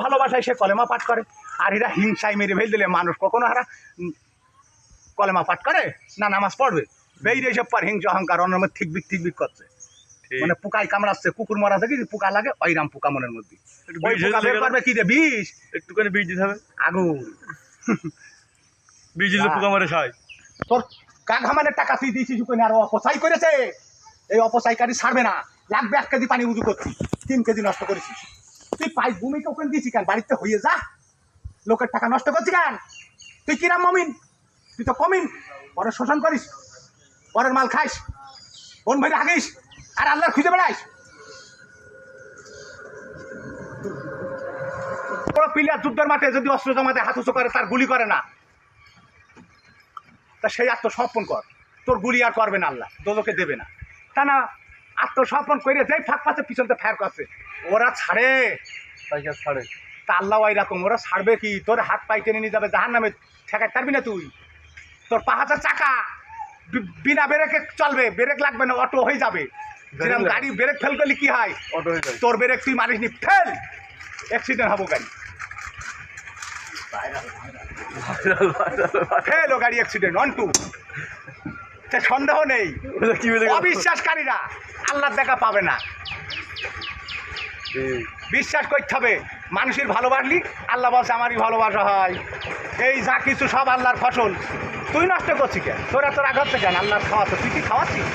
ভালোবাসায় সে কলেমা পাঠ করে, আর এরা হিংসায় মেরে ফেল দিলে মানুষ কখনো হারা কলেমা পাঠ করে না নামাজ পড়বে? বেরিয়ে এসব পার হিংসা অহংকার অন্যের মধ্যে ঠিকবিক করছে, মানে পোকায় কামড়াচ্ছে, কুকুর মরা থেকে পোকা লাগে ওইরাম পোকা মনের মধ্যে। ওই পোকা বের করবে কি রে? বিষ, একটুখানি বীজ দিতে হবে, আগুন বীজ দিলে পোকা মারে খায়। তোর কাঘামানের টাকা তুই দিয়েছিস ওখানে, আর অপচয় করেছে। এই অপচয়কারী ছাড়বে না, লাগবে 1 কেজি পানি উজু করছি, 3 কেজি নষ্ট করেছিস তুই। পাইপ ভূমিকে ওখানে দিয়েছি কেন? বাড়িতে হয়ে যা, লোকের টাকা নষ্ট করছি কেন? তুই কিরাম মমিন? তুই তো কমিন, পরে শোষণ করিস, পরের মাল খাইস, বোন ভাই হাগিস, আর আল্লাহর খুঁজে বেড়াইস। বড় প্লেয়ার যুদ্ধের মাঠে যদি অস্ত্র জমাতে হাত উঁচু করে, তার গুলি করে না, তা সেই আত্মসমর্পণ কর, তোর গুলি আর করবে না, আল্লাহ দোজখে দেবে না। তা না, আত্মসমর্পণ করে যেই ফাঁক পাচ্ছে পিছনতে ফের করছে, ওরা ছাড়ে ছাড়ে। তা আল্লাহ এরকম, ওরা ছাড়বে কি? তোর হাত পাই টেনে নিয়ে যাবে জাহান নামে, ঠেকাতে পারবি না তুই। তোর পাহাচার চাকা বিনা ব্রেকে চলবে, ব্রেক লাগবে না, অটো হয়ে যাবে। যেরকম গাড়ি ব্রেক ফেল করলে কি হয়, অটো হয়ে যায়। তোর ব্রেক তুই মারিস নি, ফেল, অ্যাক্সিডেন্ট হবো গাড়ি, ফেল ও গাড়ি অ্যাক্সিডেন্ট অন টু। সন্দেহ নেই, অবিশ্বাসকারীরা আল্লাহর দেখা পাবে না। বিশ্বাস করতে হবে, মানুষের ভালোবাসলি আল্লাহ বলছে আমারই ভালোবাসা হয়। এই যা কিছু সব আল্লাহর ফসল, তুই নষ্ট করছিস কেন? তোরা তোর রাগ হচ্ছে কেন? আল্লাহর খাওয়াচ্ছ, তুই কি খাওয়াচ্ছিস?